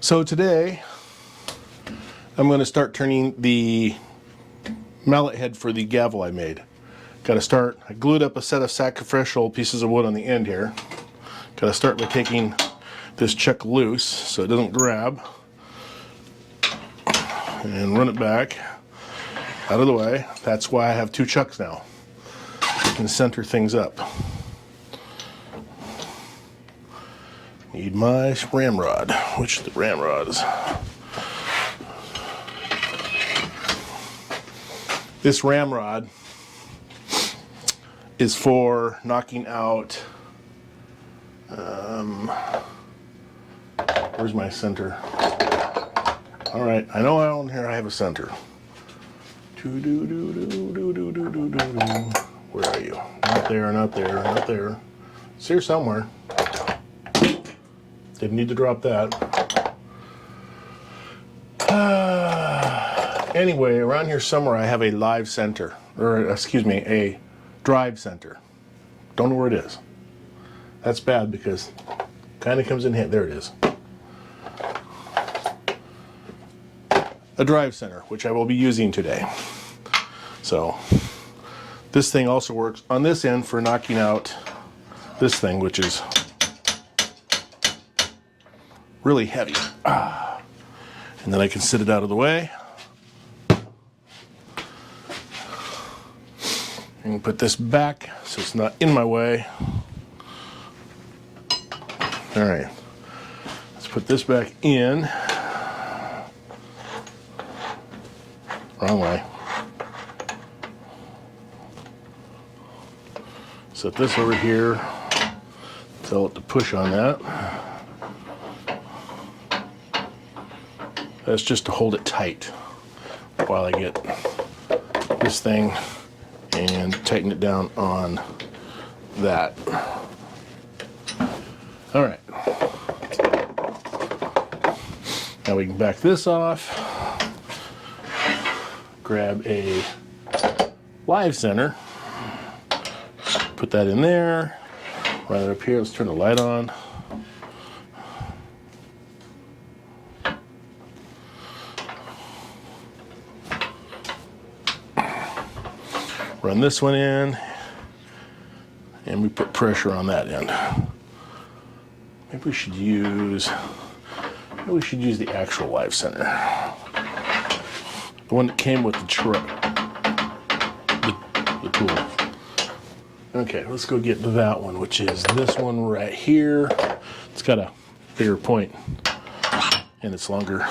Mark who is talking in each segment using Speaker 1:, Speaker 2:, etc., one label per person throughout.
Speaker 1: So today I'm going to start turning the mallet head for the gavel I made. Got to start, I glued up a set of sacrificial pieces of wood on the end here. Got to start by taking this chuck loose so it doesn't grab. And run it back out of the way. That's why I have two chucks now. I can center things up. Need my ramrod, which the ramrods. This ramrod is for knocking out, where's my center? All right, I know on here I have a center. Where are you? Not there, not there, not there. It's here somewhere. Didn't need to drop that. Anyway, around here somewhere I have a live center, or excuse me, a drive center. Don't know where it is. That's bad because kind of comes in handy. There it is. A drive center, which I will be using today. So this thing also works on this end for knocking out this thing, which is really heavy. And then I can sit it out of the way and put this back so it's not in my way. All right, let's put this back in. Wrong way. Set this over here. Tell it to push on that. That's just to hold it tight while I get this thing and tighten it down on that. All right. Now we can back this off. Grab a live center. Put that in there. Right up here. Let's turn the light on. Run this one in, and we put pressure on that end. Maybe we should use the actual live center, the one that came with the tool. Okay, let's go get that one, which is this one right here. It's got a bigger point, and it's longer.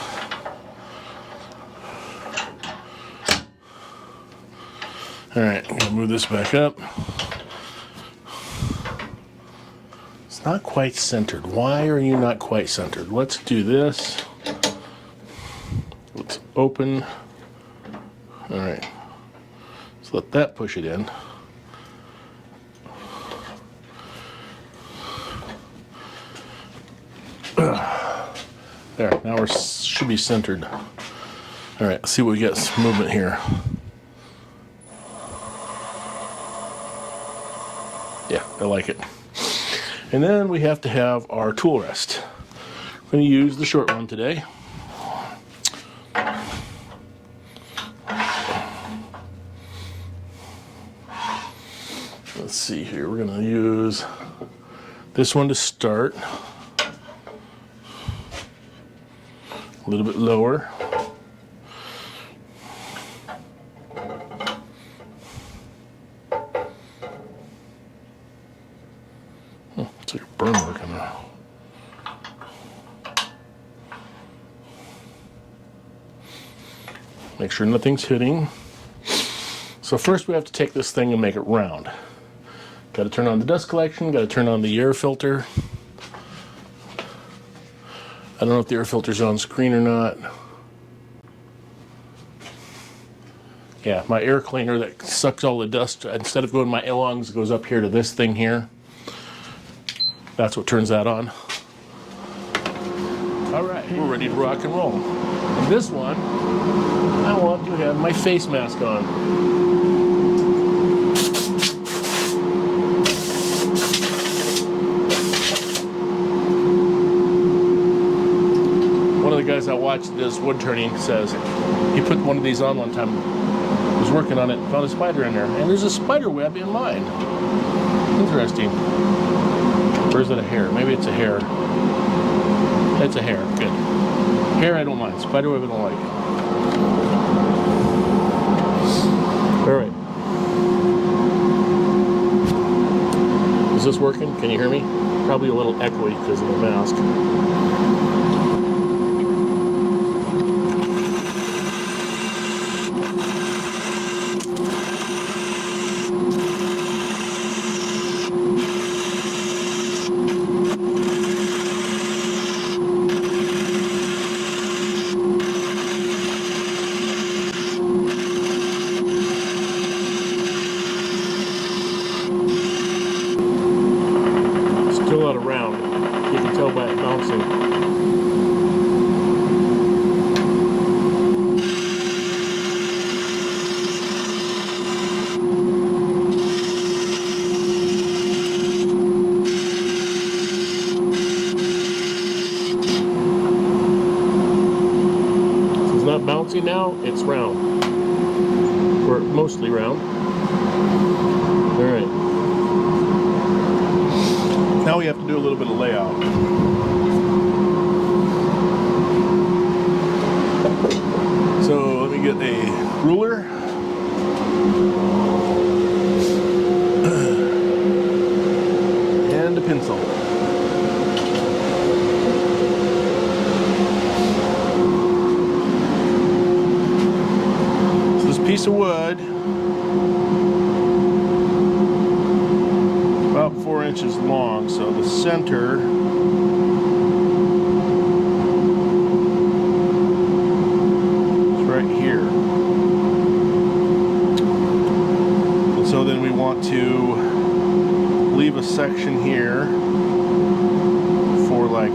Speaker 1: All right, I'm gonna move this back up. It's not quite centered. Why are you not quite centered? Let's do this. Let's open. All right, let's let that push it in. There, now we should be centered. All right, let's see what we get. Some movement here. Yeah, I like it. And then we have to have our tool rest. I'm going to use the short one today. Let's see here. We're going to use this one to start. A little bit lower. It's like a burn mark on there. Make sure nothing's hitting. So first we have to take this thing and make it round. Got to turn on the dust collection, got to turn on the air filter. I don't know if the air filter's on screen or not. Yeah, my air cleaner that sucks all the dust, instead of going to my lungs, goes up here to this thing here. That's what turns that on. All right, we're ready to rock and roll. And this one, I want to have my face mask on. of the guys I watched this wood turning says he put one of these on one time, was working on it, found a spider in there, and there's a spider web in mine. Interesting. Or is it a hair? Maybe it's a hair. It's a hair. Good. Hair I don't mind. Spider web I don't like. Alright. Is this working? Can you hear me? Probably a little echoey because of the mask. Still out of round. You can tell by it bouncing. So it's not bouncing now, it's round. Or mostly round. Alright. Now we have to do a little bit of layout. So let me get a ruler. And a pencil. So this piece of wood, about 4 inches long, so the center is right here. And so then we want to leave a section here for like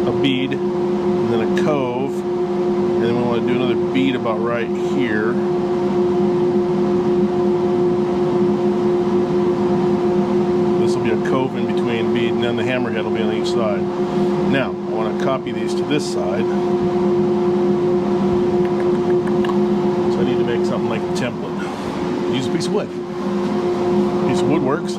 Speaker 1: a bead, and then a cove, and then we want to do another bead about right here. Cove in between bead, and then the hammerhead will be on each side. Now, I want to copy these to this side. So I need to make something like a template. Use a piece of wood. A piece of wood works.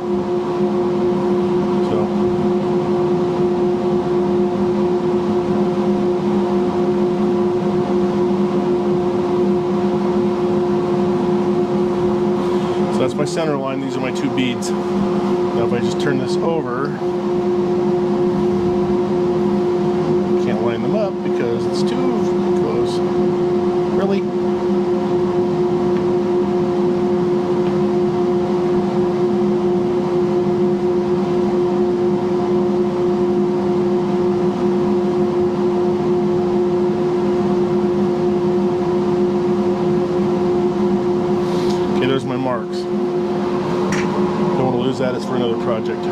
Speaker 1: So that's my center line. These are my two beads. Now if I just turn this over, I can't line them up because it's too close. Really? Okay, there's my marks. Don't want to lose that, it's for another project.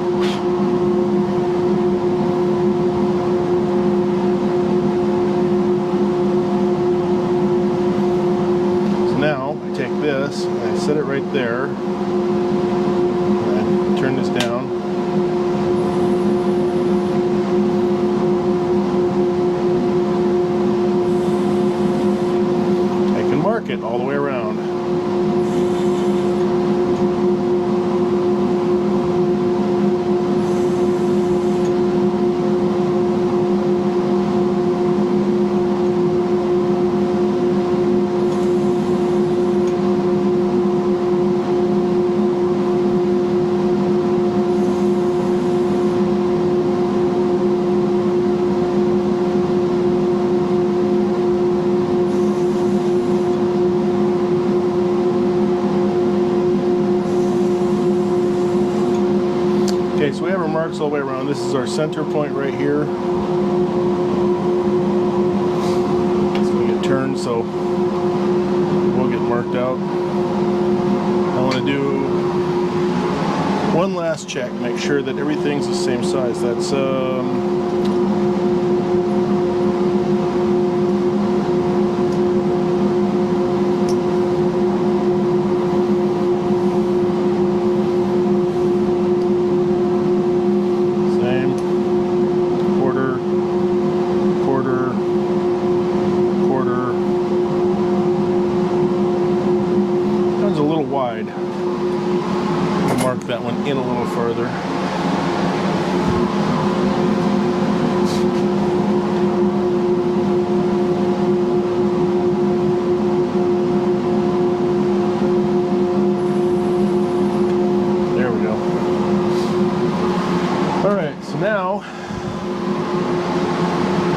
Speaker 1: So now I take this and I set it right there. And I turn this down. I can mark it all the way around. Okay, so we have our marks all the way around. This is our center point right here. It's going to get turned, so we'll get marked out. I want to do one last check, make sure that everything's the same size. That's same, quarter,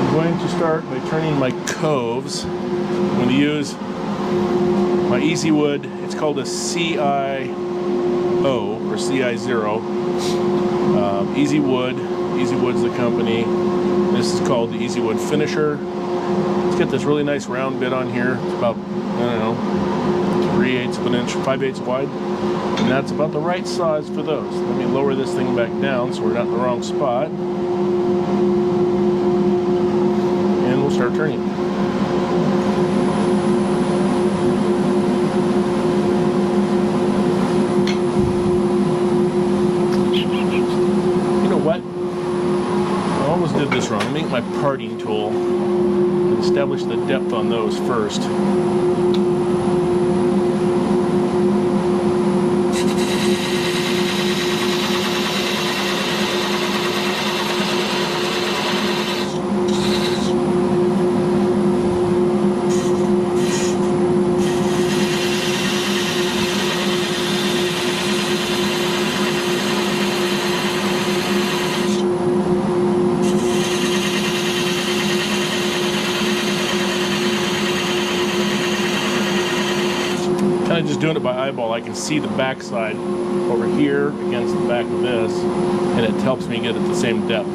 Speaker 1: I'm going to start by turning my coves. I'm going to use my Easy Wood. It's called a CIO or CI0. Easy Wood. Easy Wood's the company. This is called the Easy Wood Finisher. Let's get this really nice round bit on here. It's about, I don't know, 3/8 of an inch, 5/8 wide. And that's about the right size for those. Let me lower this thing back down so we're not in the wrong spot. And we'll start turning. You know what? I almost did this wrong. Let me get my parting tool and establish the depth on those first. Kind of just doing it by eyeball. I can see the backside over here against the back of this, and it helps me get at the same depth.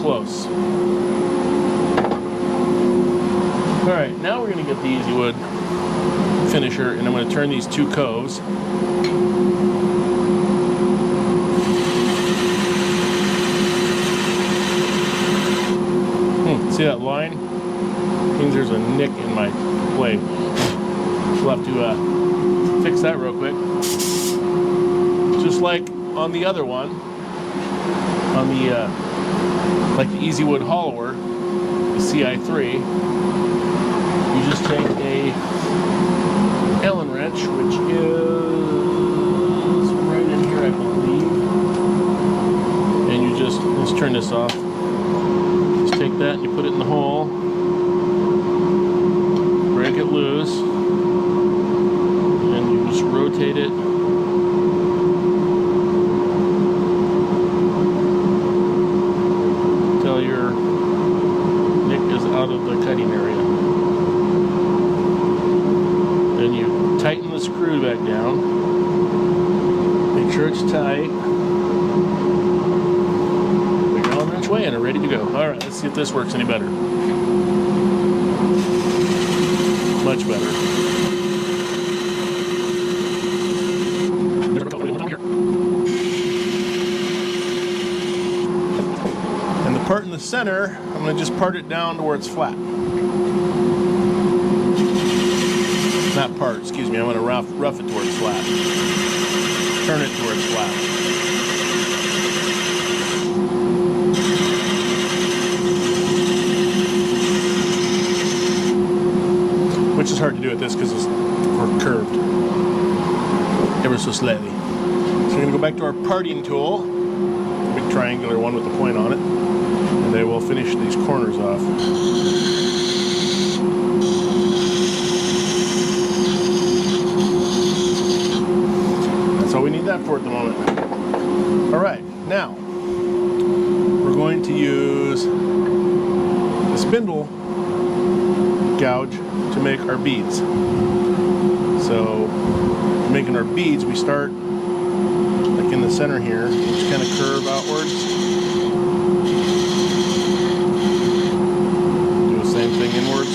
Speaker 1: Close. Alright, now we're going to get the Easy Wood Finisher, and I'm going to turn these two coves. See that line? It means there's a nick in my blade. We'll have to fix that real quick. Just like on the other one, on the like the Easy Wood Hollower, the CI3, you just take a Allen wrench, which is right in here, I believe, and you just, let's turn this off, just take that and you put it in the hole, break it loose, and you just rotate it your nick is out of the cutting area. Then you tighten the screw back down. Make sure it's tight. Put your Allen wrench away and are ready to go. Alright, let's see if this works any better. Much better. Part in the center, I'm going to just part it down to where it's flat. Not part, excuse me, I'm going to rough it to where it's flat. Turn it to where it's flat. Which is hard to do at this because we're curved ever so slightly. So we're going to go back to our parting tool, big triangular one with the point on it. And they will finish these corners off. That's all we need that for at the moment. Alright, now we're going to use the spindle gouge to make our beads. So, making our beads, we start like in the center here, just kind of curve outwards. Same thing inwards.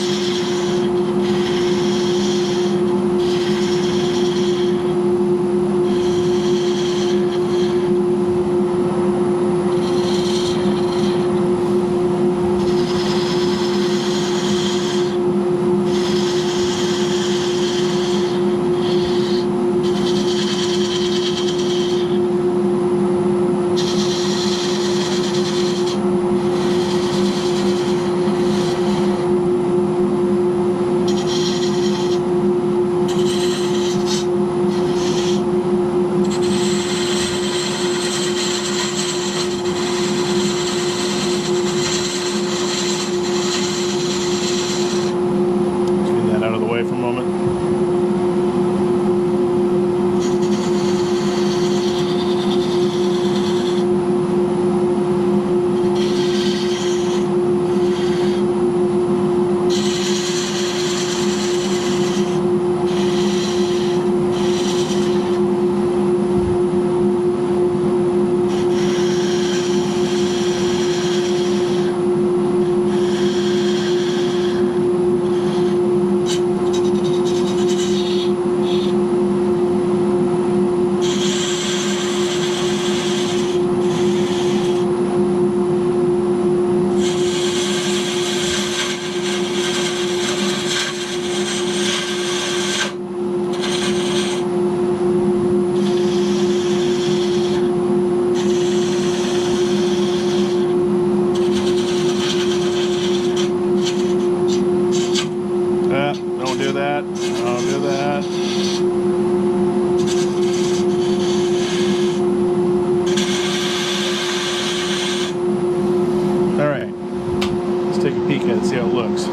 Speaker 1: peek at it, see how it looks.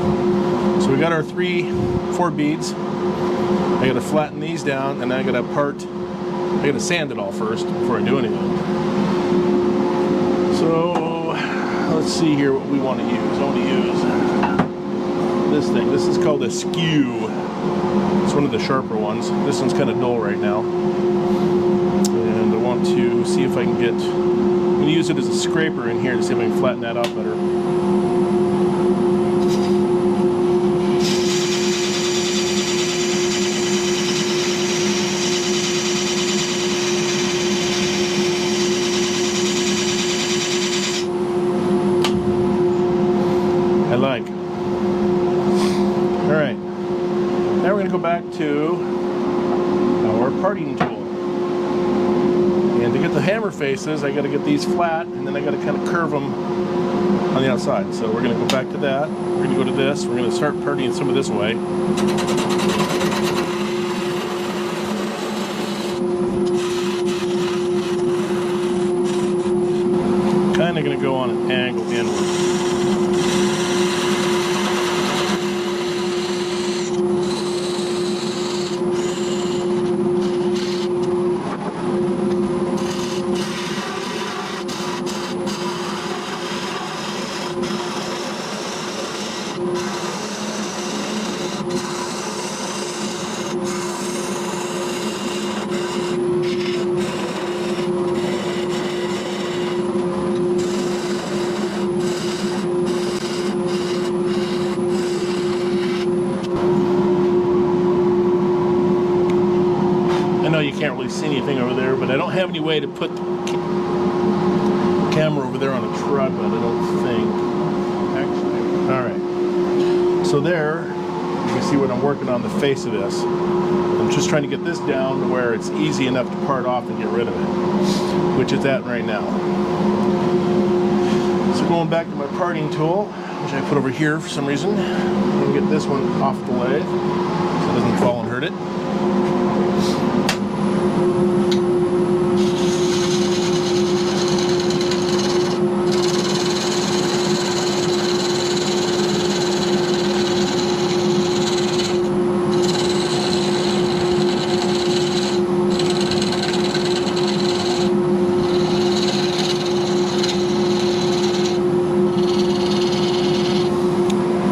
Speaker 1: So we got our 4 beads. I gotta flatten these down, and then I gotta sand it all first before I do anything. So let's see here what we want to use. I want to use this thing. This is called a skew. It's one of the sharper ones. This one's kind of dull right now. And I want to see if I can get, I'm going to use it as a scraper in here to see if I can flatten that out better. I like. All right. Now we're going to go back to our parting tool. And to get the hammer faces, I got to get these flat, and then I got to kind of curve them on the outside. So we're going to go back to that. We're going to go to this. We're going to start parting some of this way. Kind of going to go on an angle inward. You can't really see anything over there, but I don't have any way to put the camera over there on a tripod, I don't think. Actually, all right. So there, you can see what I'm working on the face of this. I'm just trying to get this down to where it's easy enough to part off and get rid of it, which it's at right now. So going back to my parting tool, which I put over here for some reason, I'm going to get this one off the lathe so it doesn't fall and hurt it.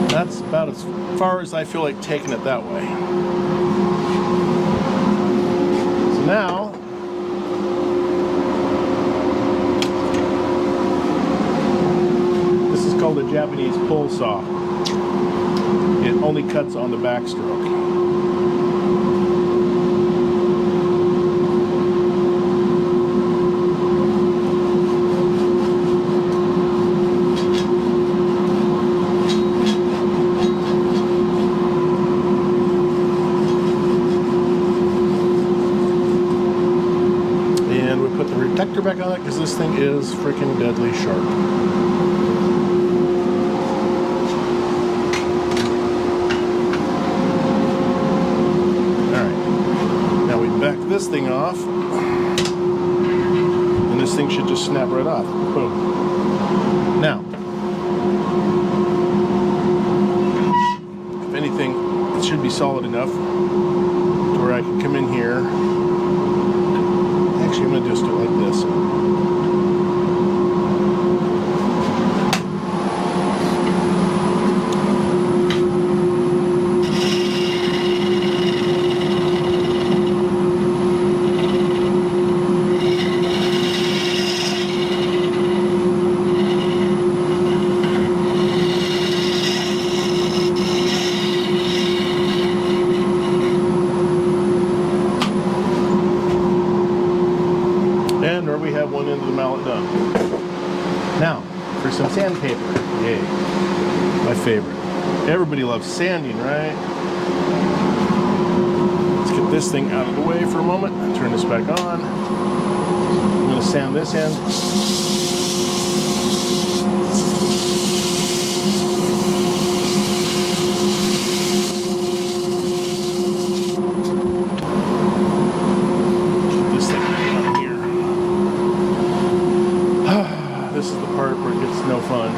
Speaker 1: That's about as far as I feel like taking it that way. So now, this is called a Japanese pull saw. It only cuts on the backstroke. Protector back on it because this thing is freaking deadly sharp. Alright, now we back this thing off, and this thing should just snap right off. Boom. Now, if anything, it should be solid enough to where I can come in here. Actually, I'm going to just do it like this. Or we have one end of the mallet done. Now, for some sandpaper. Yay. My favorite. Everybody loves sanding, right? Let's get this thing out of the way for a moment. Turn this back on. I'm going to sand this end. This is the part where it gets no fun.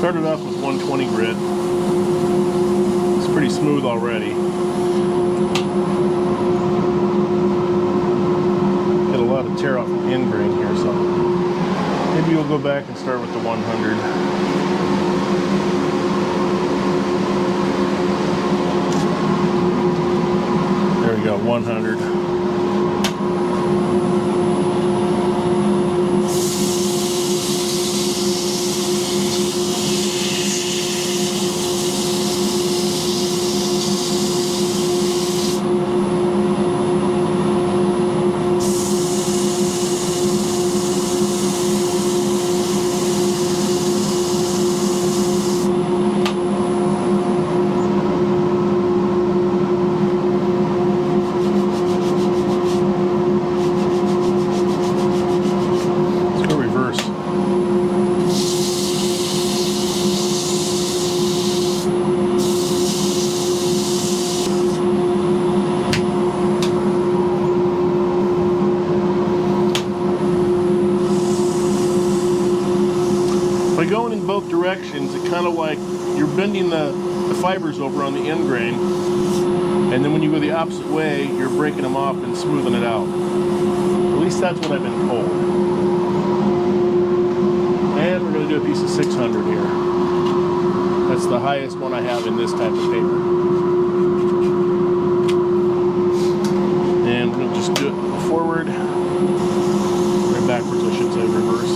Speaker 1: started off with 120 grit. It's pretty smooth already. Get a lot of tear off the end grain here, so maybe we'll go back and start with the 100. There we go, 100. By going in both directions, it kind of like you're bending the fibers over on the end grain, and then when you go the opposite way, you're breaking them off and smoothing it out. At least that's what I've been told. And we're going to do a piece of 600 here. That's the highest one I have in this type of paper. And we're going to just do it forward, or backwards, I should say, reverse.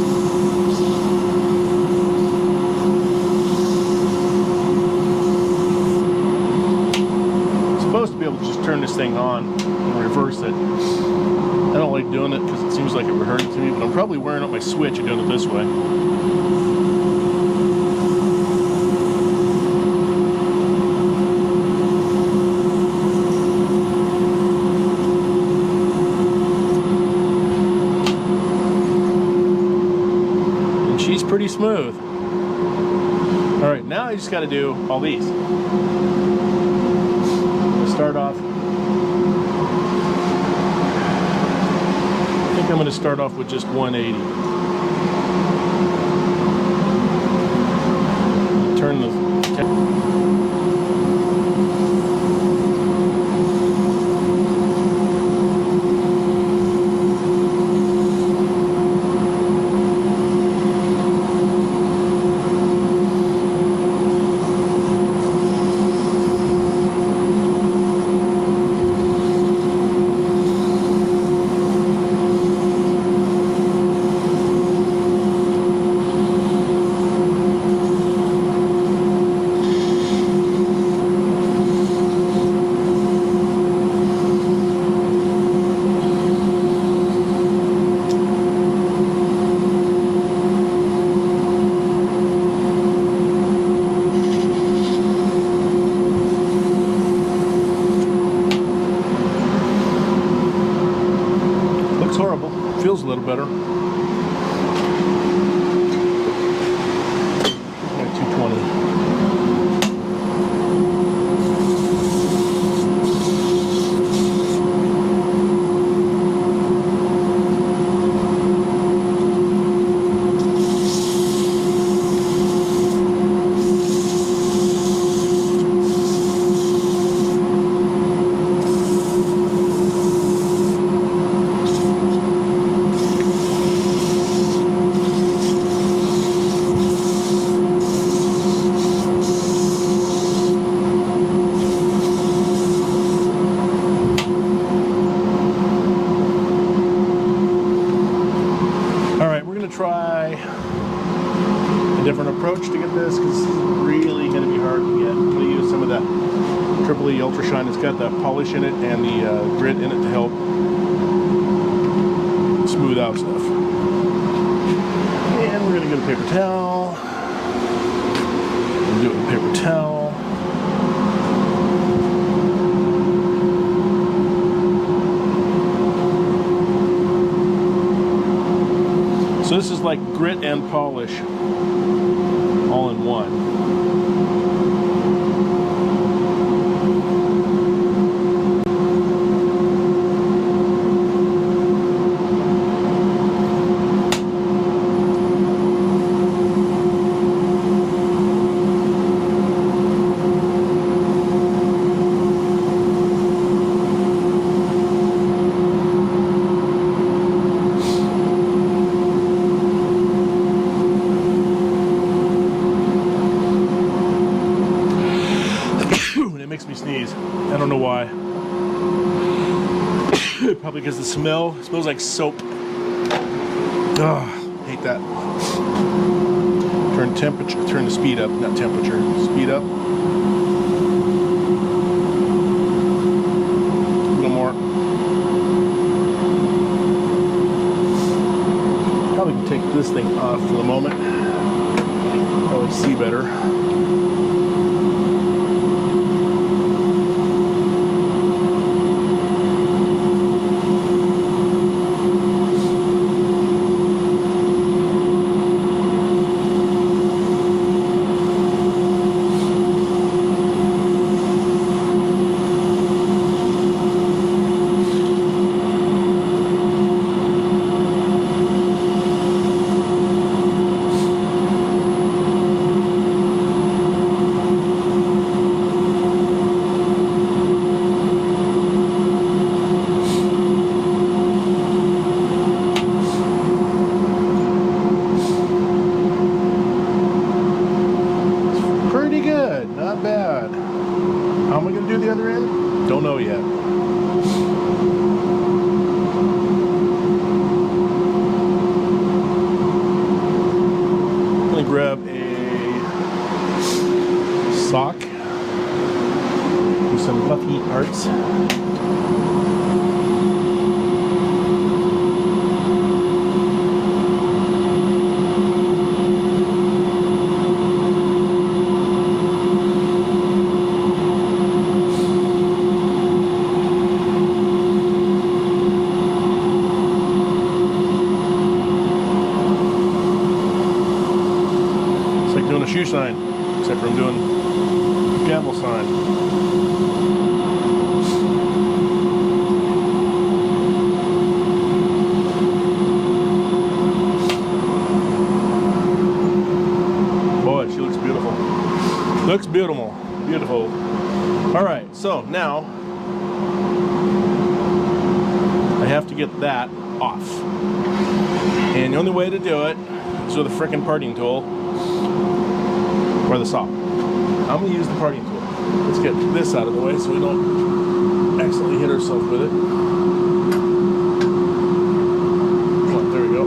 Speaker 1: To be able to just turn this thing on and reverse it. I don't like doing it because it seems like it would hurt it to me, but I'm probably wearing up my switch and doing it this way. And she's pretty smooth. Alright, now I just got to do all these. Start off. I think I'm going to start off with just 180. Turn the horrible. Feels a little better. 220. Try a different approach to get this because this is really going to be hard to get. I'm going to use some of the Triple E Ultra Shine. It's got the polish in it and the grit in it to help smooth out stuff. And we're going to get a paper towel. We'll do it with a paper towel. So this is like grit and polish all in one. probably because the smell. It smells like soap. Ugh, hate that. Turn the speed up, not temperature. Speed up. A little more. Probably can take this thing off for the moment. Probably see better. Not bad. How am I going to do the other end? Don't know yet. I'm going to grab a sock with some puffy parts. Doing a shoe sign, except for I'm doing a Gavel sign. Boy, she looks beautiful. Looks beautiful. Beautiful. All right, so now I have to get that off. And the only way to do it is with a frickin' parting tool. Or the saw. I'm going to use the parting tool. Let's get this out of the way so we don't accidentally hit ourselves with it. Oh, there we go.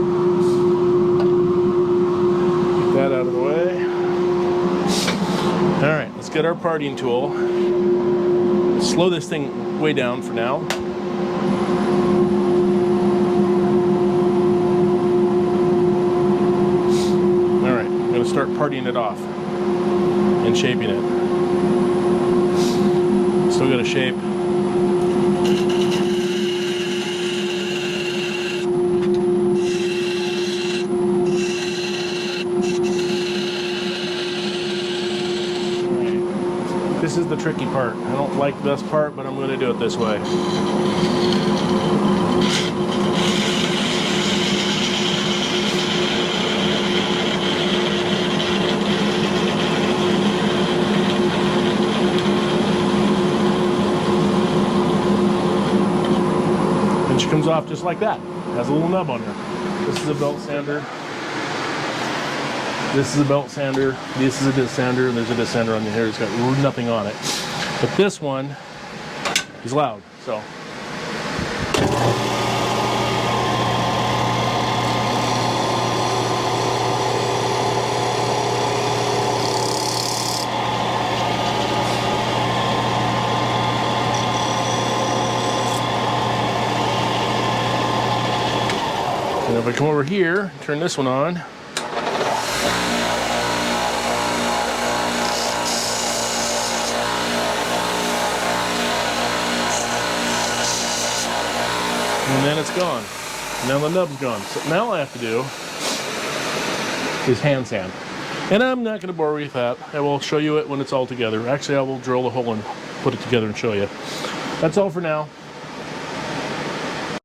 Speaker 1: Get that out of the way. Alright, let's get our parting tool. Slow this thing way down for now. Alright, I'm going to start parting it off. And shaping it. Still got a shape. This is the tricky part. I don't like this part, but I'm going to do it this way. Comes off just like that. Has a little nub on her. This is a belt sander. This is a belt sander. This is a disc sander. And there's a disc sander on here. It's got nothing on it. But this one is loud. So. And if I come over here, turn this one on. And then it's gone. Now the nub's gone. So now all I have to do is hand sand. And I'm not going to bore you with that. I will show you it when it's all together. Actually, I will drill a hole and put it together and show you. That's all for now.